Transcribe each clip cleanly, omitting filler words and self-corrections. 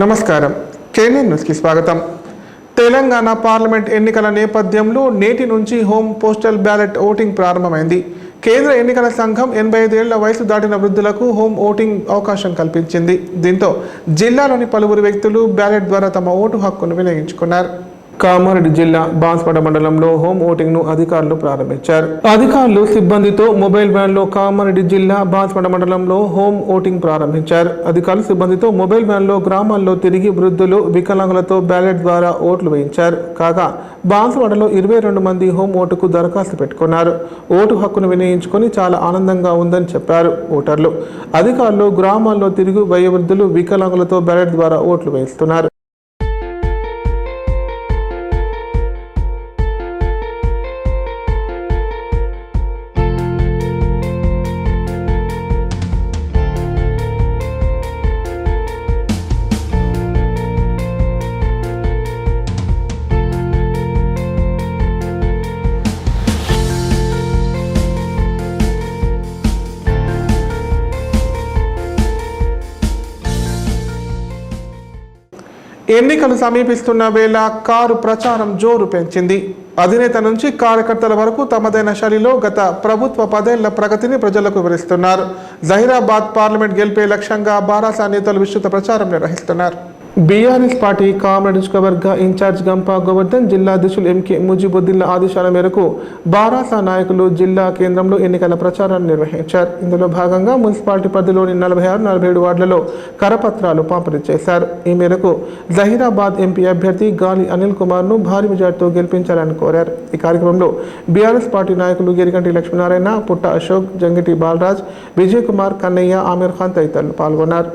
నమస్కారం. కేఎన్ఎన్ న్యూస్కి స్వాగతం. తెలంగాణ పార్లమెంట్ ఎన్నికల నేపథ్యంలో నేటి నుంచి హోమ్ పోస్టల్ బ్యాలెట్ ఓటింగ్ ప్రారంభమైంది. కేంద్ర ఎన్నికల సంఘం 85 ఏళ్ల వయసు దాటిన వృద్ధులకు హోమ్ ఓటింగ్ అవకాశం కల్పించింది. దీంతో జిల్లాలోని పలువురు వ్యక్తులు బ్యాలెట్ ద్వారా తమ ఓటు హక్కును వినియోగించుకున్నారు. కామారెడ్డి జిల్లా బాన్స్వాడ మండలంలో హోమ్ ఓటింగ్ ను అధికారులు ప్రారంభించారు. అధికారులు సిబ్బందితో మొబైల్ వ్యాన్ లో కామారెడ్డి జిల్లా బాన్స్వాడ మండలంలో హోమ్ ఓటింగ్ ప్రారంభించారు. అధికారులు సిబ్బందితో మొబైల్ వ్యాన్ లో గ్రామాల్లో తిరిగి వృద్ధులు, వికలాంగులతో బ్యాలెట్ ద్వారా ఓట్లు వేయించారు. కాగా బాన్స్వాడలో 22 మంది హోమ్ ఓటుకు దరఖాస్తు పెట్టుకున్నారు. ఓటు హక్కును వినియోగించుకొని చాలా ఆనందంగా ఉందని చెప్పారు ఓటర్లు. అధికారులు గ్రామాల్లో తిరిగి వయోవృద్ధులు, వికలాంగులతో బ్యాలెట్ ద్వారా ఓట్లు వేయిస్తున్నారు. ఎన్నికలు సమీపిస్తున్న వేళ కారు ప్రచారం జోరు పెంచింది. అధినేత నుంచి కార్యకర్తల వరకు తమదైన శైలిలో గత ప్రభుత్వ 10 ఏళ్ల ప్రగతిని ప్రజలకు వివరిస్తున్నారు. జహీరాబాద్ పార్లమెంట్ గెలిపే లక్ష్యంగా బారాసా నేతలు విస్తృత ప్రచారం నిర్వహిస్తున్నారు. బీఆర్ఎస్ పార్టీ కామారెడ్డి నియోజకవర్గ ఇన్ఛార్జ్ గంపా గోవర్ధన్, జిల్లా అధ్యక్షులు ఎంకే ముజిబుద్దీన్ల ఆదేశాల మేరకు బారాసా నాయకులు జిల్లా కేంద్రంలో ఎన్నికల ప్రచారాన్ని నిర్వహించారు. ఇందులో భాగంగా మున్సిపాలిటీ పరిధిలోని 46, 47 వార్డులలో కరపత్రాలు పంపిణీ చేశారు. ఈ మేరకు జహీరాబాద్ ఎంపీ అభ్యర్థి గాలి అనిల్ కుమార్ ను భారీ మెజార్టీతో గెలిపించాలని కోరారు. ఈ కార్యక్రమంలో బీఆర్ఎస్ పార్టీ నాయకులు గిరిగంటి లక్ష్మీనారాయణ, పుట్ట అశోక్, జంగిటి బాలరాజ్, విజయ్ కుమార్, కన్నయ్య, ఆమీర్ ఖాన్ తదితరులు పాల్గొన్నారు.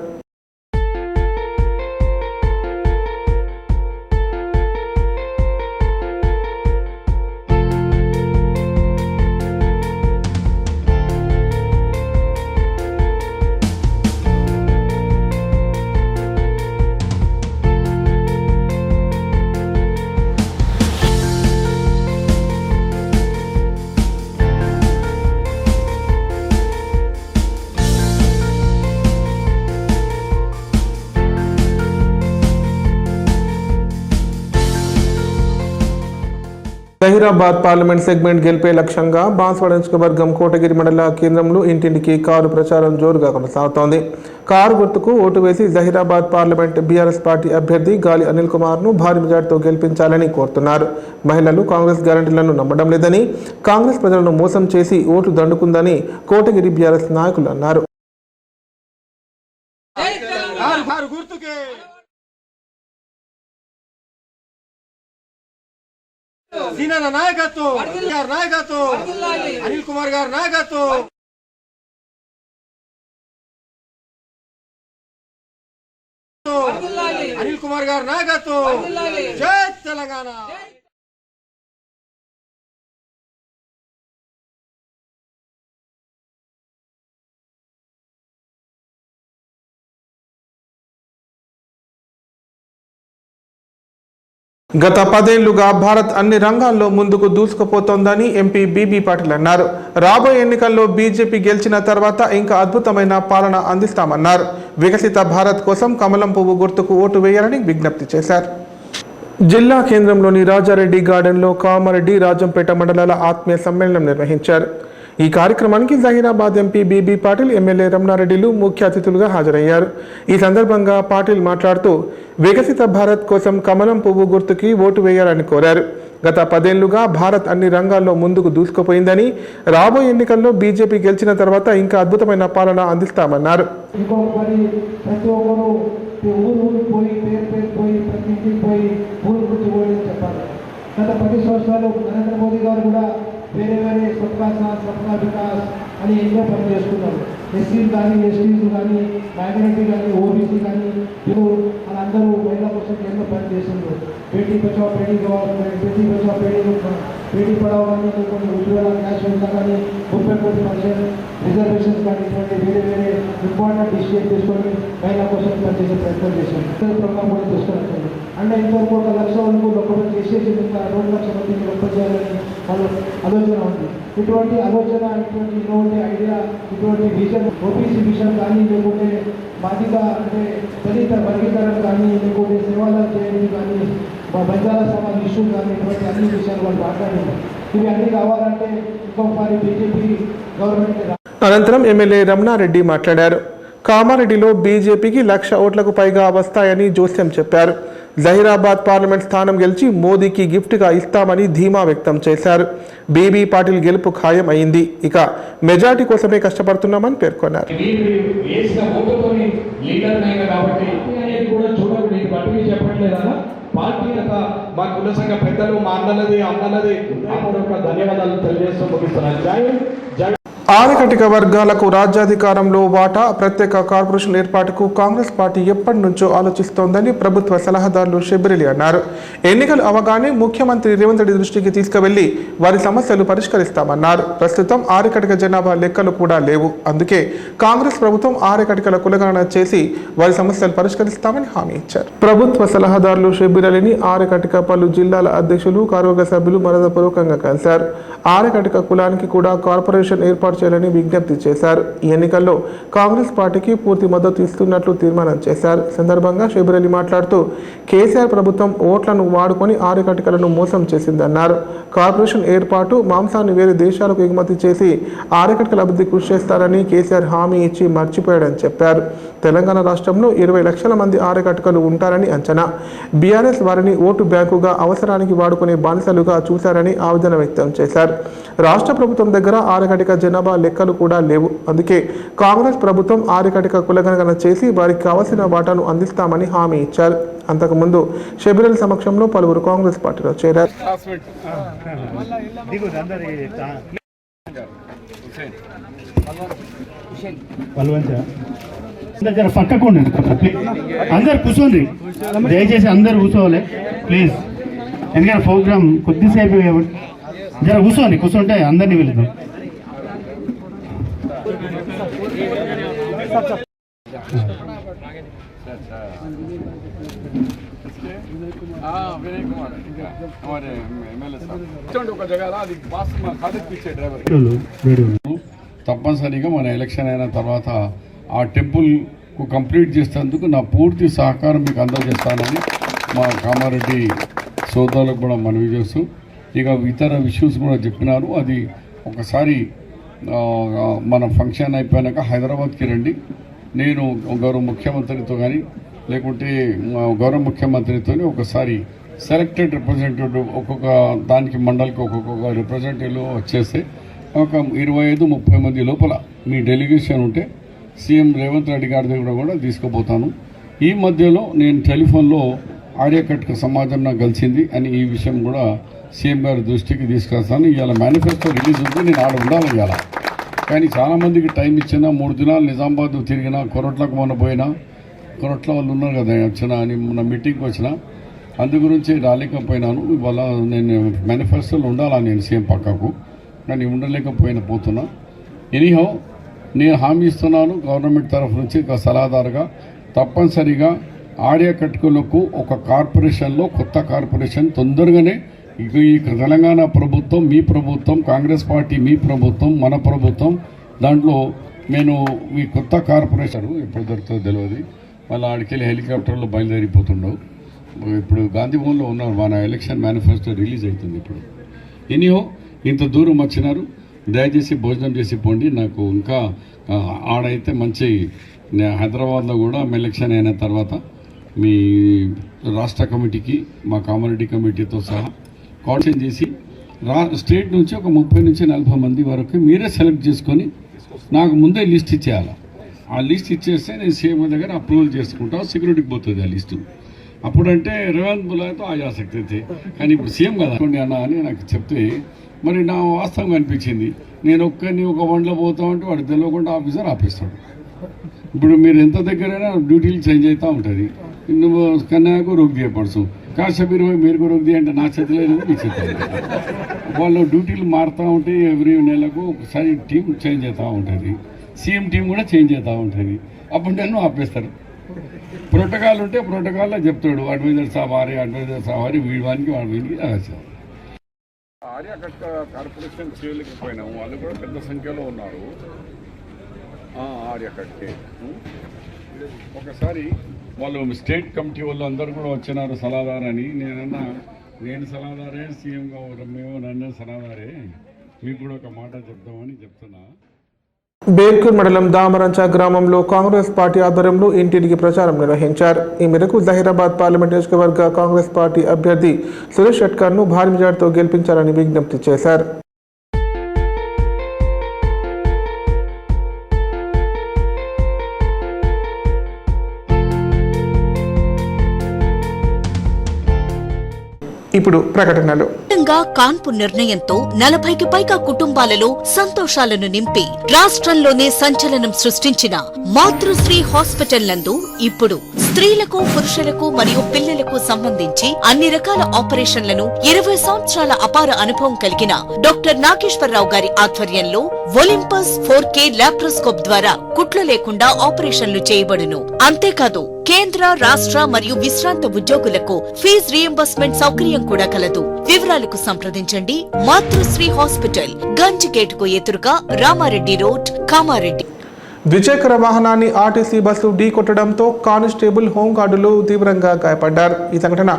జహీరాబాద్ పార్లమెంట్ సెగ్మెంట్ గెలిపే లక్ష్యంగా బాన్స్వాడ నియోజకవర్గం కోటగిరి మండల కేంద్రంలో ఇంటింటికి కారు ప్రచారం జోరుగా కొనసాగుతోంది. కారు గుర్తుకు ఓటు వేసి జహీరాబాద్ పార్లమెంట్ బీఆర్ఎస్ పార్టీ అభ్యర్థి గాలి అనిల్ కుమార్ ను భారీ మెజార్టీతో గెలిపించాలని కోరుతున్నారు. మహిళలు కాంగ్రెస్ గ్యారంటీలను నమ్మడం లేదని, కాంగ్రెస్ ప్రజలను మోసం చేసి ఓట్లు దండుకుందని కోటగిరి బీఆర్ఎస్ నాయకులు అన్నారు. సీనన్న నాయకత్వం, నాయకత్వం, అనిల్ కుమార్ గారు నాయకత్వం, అనిల్ కుమార్ గారు నాయకత్వం. జై తెలంగాణ. గత 10 ఏళ్లుగా భారత్ అన్ని రంగాల్లో ముందుకు దూసుకుపోతోందని ఎంపీ బీబీ పాటిల్ అన్నారు. రాబోయే ఎన్నికల్లో బీజేపీ గెలిచిన తర్వాత ఇంకా అద్భుతమైన పాలన అందిస్తామన్నారు. వికసిత భారత్ కోసం కమలం పువ్వు గుర్తుకు ఓటు వేయాలని విజ్ఞప్తి చేశారు. జిల్లా కేంద్రంలోని రాజారెడ్డి గార్డెన్లో కామారెడ్డి, రాజంపేట మండలాల ఆత్మీయ సమ్మేళనం నిర్వహించారు. ఈ కార్యక్రమానికి Zaheerabad MP BB Patil, MLA రమణారెడ్డిలు ముఖ్య అతిథులుగా హాజరయ్యారు. ఈ సందర్భంగా పాటిల్ మాట్లాడుతూ వికసిత భారత్ కోసం కమలం పువ్వు గుర్తుకి ఓటు వేయాలని కోరారు. గత 10 ఏళ్లుగా భారత్ అన్ని రంగాల్లో ముందుకు దూసుకుపోయిందని, రాబోయే ఎన్నికల్లో బీజేపీ గెలిచిన తర్వాత ఇంకా అద్భుతమైన పాలన అందిస్తామన్నారు. గత 10 సంవత్సరాలు నరేంద్ర మోదీ గారు కూడా వేరే వేరే సబ్కా సాత్ సబ్కా వికాస్ అని ఎన్నో పని చేస్తున్నారు. ఎస్సీలు కానీ, ఎస్టీలు కానీ, మైనారిటీ కానీ, ఓబీసీ కానీ, ఇప్పుడు వాళ్ళందరూ మహిళల కోసం ఎన్నో పని చేస్తున్నారు. బేటీ బచావ్, బేటీ బేటీ పడావ్ కానీ, కొన్ని ఉజ్వల క్యాష్ యోజన కానీ, 30% రిజర్వేషన్స్ కానీ, ఇటువంటి వేరే వేరే ఇంపార్టెంట్ డిసిషన్ తీసుకొని మహిళల కోసం పనిచేసే ప్రయత్నం చేశారు. ప్రోగ్రామ్ కూడా తీసుకొని అంటే ఇంకొక 1 లక్ష వరకు లోపల చేసేసి ఇంకా 2 లక్షల మందికి లోపల చేయాలని వాళ్ళ ఆలోచన ఉంది. ఇటువంటి ఆలోచన, ఇటువంటి ఇన్నోవేటివ్ ఐడియా, ఇటువంటి విజన్, ఓబీసీ విజన్ కానీ, లేకుంటే మాదిగా అంటే దళిత వర్గీకరణ కానీ లేకపోతే సేవలు చేయడం కానీ బంజారా సమాజ్ ఇష్యూ కానీ ఇటువంటి అన్ని విషయాలు వాళ్ళు మాట్లాడారు. ఇవి అన్నీ కావాలంటే ఇంకొకసారి బీజేపీ గవర్నమెంట్. అనంతరం ఎమ్మెల్యే రమణారెడ్డి మాట్లాడారు. కామారెడ్డిలో బీజేపీకి 1,00,000 ఓట్లకు పైగా వస్తాయని జోస్యం చెప్పారు. జహీరాబాద్ పార్లమెంట్ స్థానం గెలిచి మోదీకి గిఫ్ట్గా ఇస్తామని ధీమా వ్యక్తం చేశారు. బీబీ పాటిల్ గెలుపు ఖాయం అయింది. ఇక మెజార్టీ కోసమే కష్టపడుతున్నామని పేర్కొన్నారు. పార్టీ మా కుల సంఘ పెద్దలు మా అన్నలది ధన్యవాదాలు తెలియజేస్తూ ముగిస్తున్నాను. ఆరకటిక వర్గాలకు రాజ్యాధికారంలో వాటా ప్రత్యేక కార్పొరేషన్ ఏర్పాటుకు కాంగ్రెస్ పార్టీ ఎప్పటి నుంచో ఆలోచిస్తోందని ప్రభుత్వ సలహాదారులు షెబిరెల్లి అన్నారు. ఎన్నికలు అవగానే ముఖ్యమంత్రి రేవంత్ రెడ్డి దృష్టికి తీసుకువెళ్లి వారి సమస్యలు పరిష్కరిస్తామన్నారు. ప్రస్తుతం ఆరకటిక జనాభా లెక్కలు కూడా లేవు. అందుకే కాంగ్రెస్ ప్రభుత్వం ఆరకటికల కులగణన చేసి వారి సమస్యలు పరిష్కరిస్తామని హామీ ఇచ్చారు. ప్రభుత్వ సలహాదారులు షెబిరెల్లిని ఆరకటిక పలు జిల్లాల అధ్యక్షులు కార్యవర్గ సభ్యులు మర్యాదపూర్వకంగా కలిశారు. ఆరకటిక కులానికి కూడా కార్పొరేషన్ ఏర్పాటు చేయాలని విజ్ఞప్తి చేశారు. ఈ ఎన్నికల్లో కాంగ్రెస్ పార్టీకి పూర్తి మద్దతు ఇస్తున్నట్లు తీర్మానం చేశారు. సందర్భంగా షెబిరెల్లి మాట్లాడుతూ కేసీఆర్ ప్రభుత్వం ఓట్లను వాడుకొని ఆరకటికలను మోసం చేసిందన్నారు. కార్పొరేషన్ ఏర్పాటు మాంసాన్ని వేరే దేశాలకు ఎగుమతి చేసి ఆరకటికల అభివృద్ధి కృషి చేస్తారని కేసీఆర్ హామీ ఇచ్చి మర్చిపోయాడని చెప్పారు. తెలంగాణ రాష్ట్రంలో 20 లక్షల మంది ఆరకటికలు ఉంటారని అంచనా. బీఆర్ఎస్ వారిని ఓటు బ్యాంకుగా అవసరానికి వాడుకునే బానిసలుగా చూశారని ఆవేదన వ్యక్తం చేశారు. రాష్ట్ర ప్రభుత్వం దగ్గర ఆరకటిక జనాభా లెక్కలు కూడా లేవు. అందుకే కాంగ్రెస్ ప్రభుత్వం ఆరకటిక కులగణన చేసి వారికి కావలసిన వాటాను అందిస్తామని హామీ ఇచ్చారు. అంతకుముందు షెబిరెల్లి సమక్షంలో పలువురు కాంగ్రెస్ పార్టీలో చేరారు. పక్కకు అందరు కూర్చోండి, దయచేసి అందరు కూర్చోవాలి ప్లీజ్. ఎందుకంటే ప్రోగ్రామ్ కొద్దిసేపు జర కూర్చుంటే అందరినీ వెళ్తాం. తప్పనిసరిగా మన ఎలక్షన్ అయిన తర్వాత ఆ టెంపుల్కు కంప్లీట్ చేసేందుకు నా పూర్తి సహకారం మీకు అందజేస్తానని మా కామారెడ్డి సోదరులకు కూడా మనవి చేస్తూ ఇక ఇతర ఇష్యూస్ కూడా చెప్పినారు. అది ఒకసారి మన ఫంక్షన్ అయిపోయాక హైదరాబాద్కి రండి. నేను గౌరవ ముఖ్యమంత్రితో కానీ లేకుంటే గౌరవ ముఖ్యమంత్రితో ఒకసారి సెలెక్టెడ్ రిప్రజెంటేటివ్ ఒక్కొక్క దానికి మండలికి ఒక్కొక్క రిప్రజెంటేటివ్ వచ్చేస్తే ఒక 25-30 మంది లోపల మీ డెలిగేషన్ ఉంటే సీఎం రేవంత్ రెడ్డి గారి దగ్గర కూడా తీసుకుపోతాను. ఈ మధ్యలో నేను టెలిఫోన్లో ఆర్యకట్క సమాజం నాకు కలిసింది అని ఈ విషయం కూడా సీఎం గారి దృష్టికి తీసుకొస్తాను. ఇవాళ మేనిఫెస్టో రిలీజ్ ఉంది, నేను ఆడ ఉండాలి ఇవాళ. కానీ చాలామందికి టైం ఇచ్చినా 3 దినాలు నిజామాబాద్ తిరిగినా, కొరట్లకు మొన్న పోయినా, కొరట్ల వాళ్ళు ఉన్నారు కదా వచ్చిన అని మొన్న మీటింగ్కి వచ్చిన అందు గురించి రాలేకపోయినాను. ఇవాళ నేను మేనిఫెస్టోలో ఉండాలా నేను సీఎం పక్కకు, కానీ పోతున్నా. ఎనీహౌ నేను హామీ ఇస్తున్నాను గవర్నమెంట్ తరఫు నుంచి ఒక సలహాదారుగా తప్పనిసరిగా ఆర్యకట్కులకు ఒక కార్పొరేషన్లో కొత్త కార్పొరేషన్ తొందరగానే ఈ తెలంగాణ ప్రభుత్వం, మీ ప్రభుత్వం, కాంగ్రెస్ పార్టీ మీ ప్రభుత్వం, మన ప్రభుత్వం దాంట్లో నేను మీ కొత్త కార్పొరేషన్ ఎప్పుడు దొరుకుతుందో తెలియదు. మళ్ళీ ఆడికెళ్ళి హెలికాప్టర్లో బయలుదేరిపోతుండవు. ఇప్పుడు గాంధీభవన్లో ఉన్నారు, మన ఎలక్షన్ మేనిఫెస్టో రిలీజ్ అవుతుంది ఇప్పుడు. ఎనీహో ఇంత దూరం వచ్చినారు, దయచేసి భోజనం చేసి పోండి. నాకు ఇంకా ఆడైతే మంచి హైదరాబాద్లో కూడా ఎలక్షన్ అయిన తర్వాత మీ రాష్ట్ర కమిటీకి మా కామారెడ్డి కమిటీతో సహా కోఆర్డినేషన్ చేసి స్టేట్ నుంచి ఒక 30-40 మంది వరకు మీరే సెలెక్ట్ చేసుకొని నాకు ముందే లిస్ట్ ఇచ్చేయాలి. ఆ లిస్ట్ ఇచ్చేస్తే నేను సీఎం దగ్గర అప్రూవల్ చేసుకుంటా, సెక్యూరిటీకి పోతుంది ఆ లిస్టు. అప్పుడంటే రేవంత్ బులాయ్తో ఆ ఆసక్తి అయితే, కానీ ఇప్పుడు సీఎం కదా అన్న అని నాకు చెప్తే మరి నా వాస్తవం అనిపించింది. నేను ఒక్కరిని ఒక బండ్లో పోతా ఉంటే వాడు తెలియకుండా ఆఫీసర్ ఆపేస్తాడు. ఇప్పుడు మీరు ఎంత దగ్గరైనా డ్యూటీలు చేంజ్ అవుతూ ఉంటుంది. నువ్వు కన్యాకు రోక్ దియే పడుచు కాశబీర్ మీరు రోక్ దియ అంటే నా చేతిలో లేదు, మీ చేతిలో. వాళ్ళు డ్యూటీలు మారుతూ ఉంటాయి. ఎవ్రీ నెలకు ఒకసారి టీం చేంజ్ అవుతూ ఉంటుంది, సీఎం టీం కూడా చేంజ్ అవుతూ ఉంటుంది. అప్పుడు నన్ను ఆపేస్తారు. ప్రోటోకాల్ ఉంటే ప్రోటోకాల్లో చెప్తాడు అడ్వైజర్ సవారీ వీడివానికి వాడికి రాశారు. ఆర్యకట్క కార్పొరేషన్ చేయలేకపోయినాము, వాళ్ళు కూడా పెద్ద సంఖ్యలో ఉన్నారు. ఆర్యకట్కే ఒకసారి వాళ్ళు స్టేట్ కమిటీ వాళ్ళు అందరూ కూడా వచ్చినారు సలహాదారని. నేను సలహాదారే, సీఎం గారు మేము నన్ను సలహాదారే, మీకు కూడా ఒక మాట చెప్దామని చెప్తున్నా. బేర్కూర్ మండలం దామరంచ గ్రామంలో కాంగ్రెస్ పార్టీ ఆధ్వర్యంలో ఇంటింటికి ప్రచారం నిర్వహించారు. ఈ మేరకు జహీరాబాద్ పార్లమెంట్ నియోజకవర్గ కాంగ్రెస్ పార్టీ అభ్యర్థి సురేష్ షెట్కర్ను భారీ మెజార్టీతో గెలిపించాలని విజ్ఞప్తి చేశారు. ఇప్పుడు ప్రకటనలు. కాన్పు నిర్ణయంతో 40కి పైగా కుటుంబాలలో సంతోషాలను నింపి రాష్ట్రంలోనే సంచలనం సృష్టించిన మాతృశ్రీ హాస్పిటల్ నందు ఇప్పుడు స్త్రీలకు, పురుషులకు మరియు పిల్లలకు సంబంధించి అన్ని రకాల ఆపరేషన్లను 20 సంవత్సరాల అపార అనుభవం కలిగిన డాక్టర్ నాగేశ్వరరావు గారి ఆధ్వర్యంలో ఒలింపస్ 4K లాప్రోస్కోప్ ద్వారా కుట్లు లేకుండా ఆపరేషన్లు చేయబడును. అంతేకాదు కేంద్ర, రాష్ట్ర మరియు విశ్రాంత ఉద్యోగులకు ఫీజు రీయింబర్స్మెంట్ సౌకర్యం కూడా కలదు. వివరాలకు సంప్రదించండి. మాతృశ్రీ హాస్పిటల్, గంజ్ గేటుకు ఎదురుగా, రామారెడ్డి రోడ్, కామారెడ్డి. ద్విచక్ర వాహనాన్ని ఆర్టీసీ బస్సు ఢీకొట్టడంతో కానిస్టేబుల్, హోంగార్డులు తీవ్రంగా గాయపడ్డారు. ఈ సంఘటన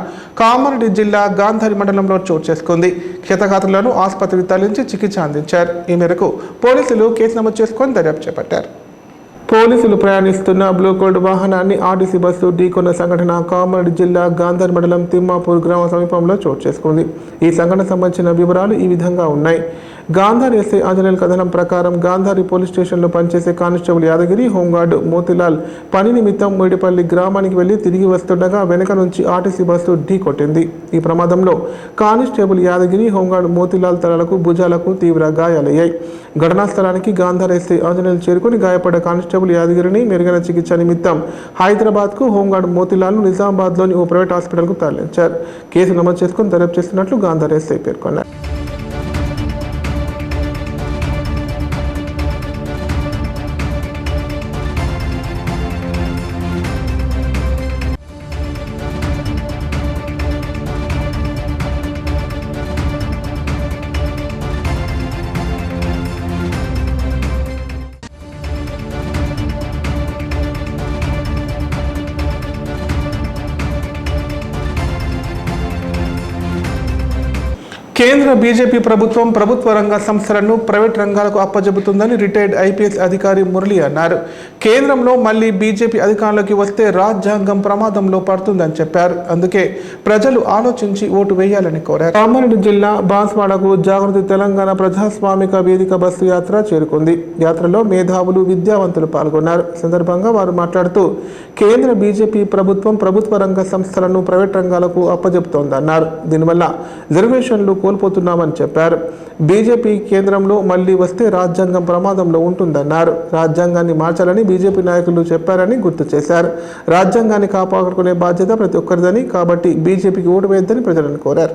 కామారెడ్డి జిల్లా గాంధారి మండలంలో చోటు చేసుకుంది. క్షతగాత్రులను ఆసుపత్రికి తరలించి చికిత్స అందించారు. ఈ మేరకు పోలీసులు కేసు నమోదు చేసుకుని దర్యాప్తు చేపట్టారు. పోలీసులు ప్రయాణిస్తున్న బ్లూ కోల్డ్ వాహనాన్ని ఆర్టీసీ బస్సు ఢీకొన్న సంఘటన కామారెడ్డి జిల్లా గాంధార్ మండలం తిమ్మాపూర్ గ్రామ సమీపంలో చోటు చేసుకుంది. ఈ సంఘటన సంబంధించిన వివరాలు ఈ విధంగా ఉన్నాయి. గాంధార్ ఎస్ఐ ఆంజనేయుల కథనం ప్రకారం గాంధారి పోలీస్ స్టేషన్లో పనిచేసే కానిస్టేబుల్ యాదగిరి, హోంగార్డు మోతిలాల్ పని నిమిత్తం మేడిపల్లి గ్రామానికి వెళ్లి తిరిగి వస్తుండగా వెనుక నుంచి ఆర్టీసీ బస్సు ఢీ కొట్టింది. ఈ ప్రమాదంలో కానిస్టేబుల్ యాదగిరి, హోంగార్డు మోతిలాల్ తలలకు, భుజాలకు తీవ్ర గాయాలయ్యాయి. ఘటనా స్థలానికి గాంధార్ ఎస్ఐ ఆంజనేయులు చేరుకుని గాయపడ్డ కానిస్టేబుల్ యాదగిరిని మెరుగైన చికిత్స నిమిత్తం హైదరాబాద్కు, హోంగార్డు మోతిలాల్ను నిజామాబాద్లోని ఓ ప్రైవేట్ హాస్పిటల్కు తరలించారు. కేసు నమోదు చేసుకుని దర్యాప్తు చేస్తున్నట్లు గాంధార్ ఎస్ఐ పేర్కొన్నారు. కేంద్ర బీజేపీ ప్రభుత్వం ప్రభుత్వ రంగ సంస్థలను ప్రైవేట్ రంగాలకు అప్పజెబుతుందని రిటైర్డ్ ఐపీఎస్ అధికారి మురళి అన్నారు. కేంద్రంలో మళ్లీ బీజేపీ అధికారంలోకి వస్తే రాజ్యాంగం ప్రమాదంలో పడుతుందని చెప్పారు. అందుకే ప్రజలు ఆలోచించి ఓటు వేయాలని కోరారు. కామారెడ్డి జిల్లా బాన్స్వాడకు జాగృతి తెలంగాణ ప్రజాస్వామిక వేదిక బస్సు యాత్ర చేరుకుంది. యాత్రలో మేధావులు, విద్యావంతులు పాల్గొన్నారు. సందర్భంగా వారు మాట్లాడుతూ కేంద్ర బీజేపీ ప్రభుత్వం ప్రభుత్వ రంగ సంస్థలను ప్రైవేట్ రంగాలకు అప్పజెబుతోందన్నారు. దీనివల్ల రిజర్వేషన్లు కోల్పోతున్నామని చెప్పారు. బీజేపీ కేంద్రంలో మళ్లీ వస్తే రాజ్యాంగం ప్రమాదంలో ఉంటుందన్నారు. రాజ్యాంగాన్ని మార్చాలని బీజేపీ నాయకులు చెప్పారని గుర్తు చేశారు. రాజ్యాంగాన్ని కాపాడుకునే బాధ్యత ప్రతి ఒక్కరిదని, కాబట్టి బీజేపీకి ఓటు వేయొద్దని ప్రజలను కోరారు.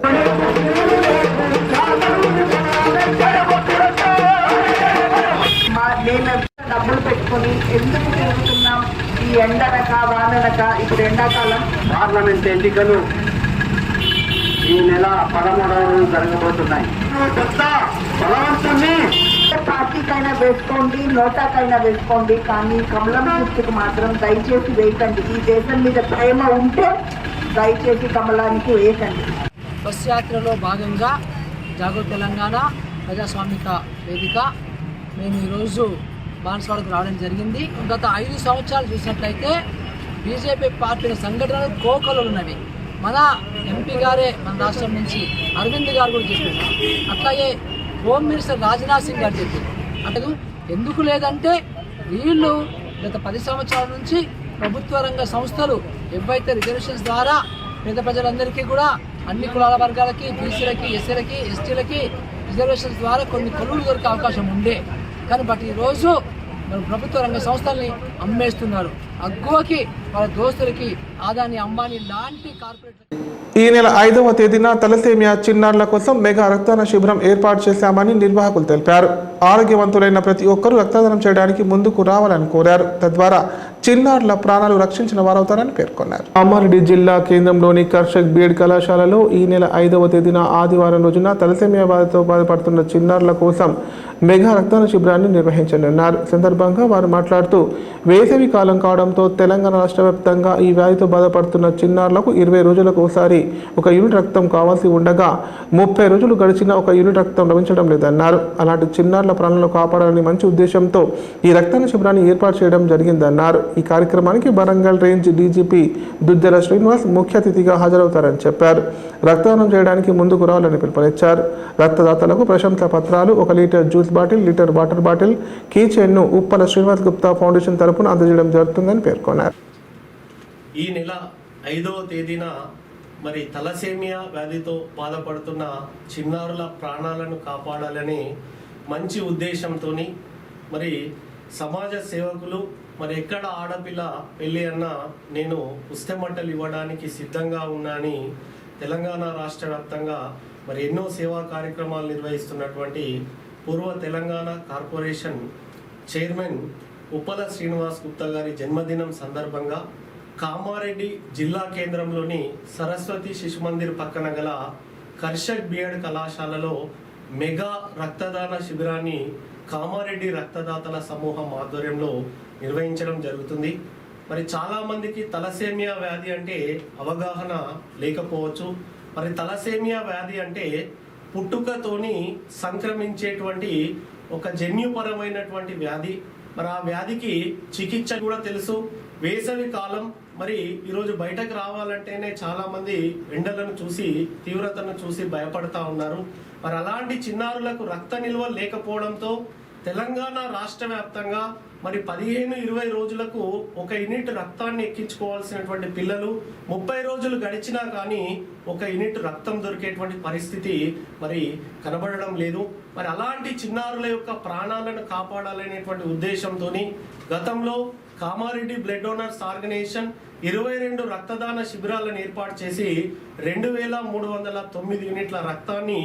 డబ్బులు పెట్టుకొని ఎందుకు తిరుగుతున్నాం? ఈ ఎండనక వాననక ఇప్పుడు ఎండాకాలం. పార్లమెంట్ ఎన్నికలు ఈ నెల 13వ జరగబోతున్నాయి. పార్టీకైనా వేసుకోండి, నోటాకైనా వేసుకోండి, కానీ కమలం గుర్తుకు మాత్రం దయచేసి వేయకండి. ఈ దేశం మీద ప్రేమ ఉంటే దయచేసి కమలానికి వేయకండి. బస్ యాత్రలో భాగంగా జాగృతి తెలంగాణ ప్రజాస్వామిక వేదిక మేము ఈరోజు బాన్స్వాడకు రావడం జరిగింది. గత 5 సంవత్సరాలు చూసినట్లయితే బీజేపీ పార్టీ సంఘటనలు కోకలు ఉన్నవి. మన ఎంపీ గారే మన రాష్ట్రం నుంచి అరవింద్ గారు కూడా చెప్పారు. అట్లాగే హోమ్ మినిస్టర్ రాజ్నాథ్ సింగ్ గారు చెప్పారు. అటు ఎందుకు లేదంటే వీళ్ళు గత 10 సంవత్సరాల నుంచి ప్రభుత్వ రంగ సంస్థలు ఏవైతే రిజర్వేషన్స్ ద్వారా పేద ప్రజలందరికీ కూడా అన్ని కులాల వర్గాలకి, బీసీలకి, ఎస్సీలకి, ఎస్టీలకి రిజర్వేషన్స్ ద్వారా కొన్ని కొలువులు దొరికే అవకాశం ఉండే, కానీ బట్ ఈరోజు మన ప్రభుత్వ రంగ సంస్థల్ని అమ్మేస్తున్నారు. అగ్గువకి వాళ్ళ దోస్తులకి ఆదాని, అంబానీ లాంటి కార్పొరేట్. ఈ నెల 5వ తేదీన తలసేమియా చిన్నారుల కోసం మెగా రక్తదాన శిబిరం ఏర్పాటు చేశామని నిర్వాహకులు తెలిపారు. ఆరోగ్యవంతులైన ప్రతి ఒక్కరూ రక్తదానం చేయడానికి ముందుకు రావాలని కోరారు. తద్వారా చిన్నారుల ప్రాణాలు రక్షించిన వారవుతారని పేర్కొన్నారు. కామారెడ్డి జిల్లా కేంద్రంలోని కర్షక్ బీఎడ్ కళాశాలలో ఈ నెల 5వ తేదీన ఆదివారం రోజున తలసేమియా బాధతో బాధపడుతున్న చిన్నారుల కోసం మెగా రక్తదాన శిబిరాన్ని నిర్వహించనున్నారు. సందర్భంగా వారు మాట్లాడుతూ వేసవి కాలం కావడంతో తెలంగాణ రాష్ట్ర వ్యాప్తంగా ఈ వ్యాధితో బాధపడుతున్న చిన్నారులకు 20 రోజులకు ఒకసారి 1 యూనిట్ రక్తం కావాల్సి ఉండగా 30 రోజులు గడిచిన 1 యూనిట్ రక్తం లభించడం లేదన్నారు. అలాంటి చిన్నారుల ప్రాణాలను కాపాడాలని మంచి ఉద్దేశంతో ఈ రక్తదాన శిబిరాన్ని ఏర్పాటు చేయడం జరిగిందన్నారు. ఈ కార్యక్రమానికి వరంగల్ రేంజ్ డీజీపీ దుద్దెల శ్రీనివాస్ ముఖ్య అతిథిగా హాజరవుతారని చెప్పారు. రక్తదానం చేయడానికి ముందుకు రావాలని పిలుపునిచ్చారు. రక్తదాతలకు ప్రశంసా పత్రాలు, 1 litre juice bottle, litre water bottle, key చైన్ను ఉప్పల శ్రీనివాస్ గుప్తా ఫౌండేషన్ తరపున అందజేయడం జరుగుతుందని పేర్కొన్నారు. ఈ నెల 5వ తేదీన మరి తలసేమియా వ్యాధితో బాధపడుతున్న చిన్నారుల ప్రాణాలను కాపాడాలని మంచి ఉద్దేశంతో మరి సమాజ సేవకులు మరి ఎక్కడ ఆడపిల్ల పెళ్ళి అన్నా నేను పుస్తమట్టలు ఇవ్వడానికి సిద్ధంగా ఉన్నానని తెలంగాణ రాష్ట్ర వ్యాప్తంగా మరి ఎన్నో సేవా కార్యక్రమాలు నిర్వహిస్తున్నటువంటి పూర్వ తెలంగాణ కార్పొరేషన్ చైర్మన్ ఉప్పల శ్రీనివాస్ గుప్తా గారి జన్మదినం సందర్భంగా కామారెడ్డి జిల్లా కేంద్రంలోని సరస్వతి శిశు మందిర్ పక్కన గల కర్షక్ బీఎడ్ కళాశాలలో మెగా రక్తదాన శిబిరాన్ని కామారెడ్డి రక్తదాతల సమూహం ఆధ్వర్యంలో నిర్వహించడం జరుగుతుంది. మరి చాలామందికి తలసేమియా వ్యాధి అంటే అవగాహన లేకపోవచ్చు. మరి తలసేమియా వ్యాధి అంటే పుట్టుకతోని సంక్రమించేటువంటి ఒక జన్యుపరమైనటువంటి వ్యాధి. మరి ఆ వ్యాధికి చికిత్స కూడా తెలుసు. వేసవి కాలం మరి ఈరోజు బయటకు రావాలంటేనే చాలామంది ఎండలను చూసి తీవ్రతను చూసి భయపడతా ఉన్నారు. మరి అలాంటి చిన్నారులకు రక్త నిల్వ లేకపోవడంతో తెలంగాణ రాష్ట్ర వ్యాప్తంగా మరి 15-20 రోజులకు 1 యూనిట్ రక్తాన్ని ఎక్కించుకోవాల్సినటువంటి పిల్లలు 30 రోజులు గడిచినా కానీ 1 యూనిట్ రక్తం దొరికేటువంటి పరిస్థితి మరి కనబడడం లేదు. మరి అలాంటి చిన్నారుల యొక్క ప్రాణాలను కాపాడాలనేటువంటి ఉద్దేశంతో గతంలో కామారెడ్డి బ్లడ్ డోనర్స్ ఆర్గనైజేషన్ 22 రక్తదాన శిబిరాలను ఏర్పాటు చేసి 2309 యూనిట్ల రక్తాన్ని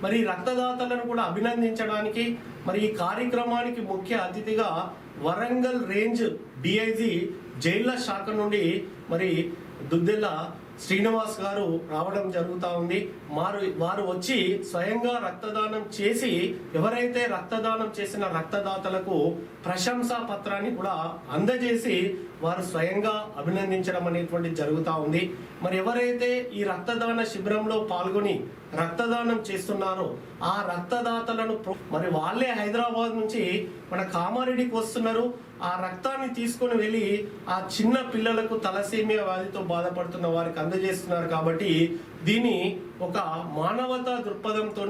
మరి రక్తదాతలను కూడా అభినందించడానికి మరి ఈ కార్యక్రమానికి ముఖ్య అతిథిగా వరంగల్ రేంజ్ డిఐజీ జైళ్ల శాఖ నుండి మరి దుద్దెల శ్రీనివాస్ గారు రావడం జరుగుతూ ఉంది. వారు వచ్చి స్వయంగా రక్తదానం చేసి ఎవరైతే రక్తదానం చేసిన రక్తదాతలకు ప్రశంసా పత్రాన్ని కూడా అందజేసి వారు స్వయంగా అభినందించడం అనేటువంటి జరుగుతూ ఉంది. మరి ఎవరైతే ఈ రక్తదాన శిబిరంలో పాల్గొని రక్తదానం చేస్తున్నారో ఆ రక్తదాతలను మరి వాళ్ళే హైదరాబాద్ నుంచి మన కామారెడ్డికి వస్తున్నారు. ఆ రక్తాన్ని తీసుకొని వెళ్ళి ఆ చిన్న పిల్లలకు తలసేమియా వ్యాధితో బాధపడుతున్న వారికి అందజేస్తున్నారు. కాబట్టి దీన్ని ఒక మానవతా దృక్పథంతో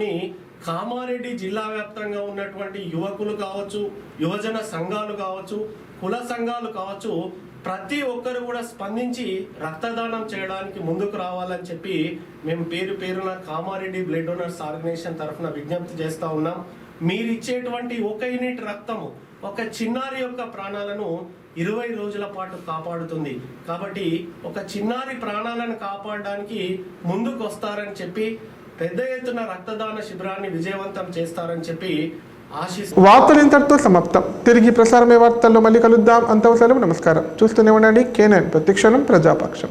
కామారెడ్డి జిల్లా వ్యాప్తంగా ఉన్నటువంటి యువకులు కావచ్చు, యువజన సంఘాలు కావచ్చు, కుల సంఘాలు కావచ్చు, ప్రతి ఒక్కరు కూడా స్పందించి రక్తదానం చేయడానికి ముందుకు రావాలని చెప్పి మేము పేరున కామారెడ్డి బ్లడ్ డోనర్స్ ఆర్గనైజేషన్ తరఫున విజ్ఞప్తి చేస్తూ ఉన్నాం. మీరు ఇచ్చేటువంటి 1 యూనిట్ రక్తము ఒక చిన్నారి యొక్క ప్రాణాలను 20 రోజుల పాటు కాపాడుతుంది. కాబట్టి ఒక చిన్నారి ప్రాణాలను కాపాడడానికి ముందుకు వస్తారని చెప్పి పెద్ద ఎత్తున రక్తదాన శిబిరాన్ని విజయవంతం చేస్తారని చెప్పి వార్తలు ఇంతటితో సమాప్తం. తిరిగి ప్రసారమే వార్తల్లో మళ్ళీ కలుద్దాం. అంతవరకు నమస్కారం. చూస్తూనే ఉండండి K9 ప్రతిక్షణం ప్రజాపక్షం.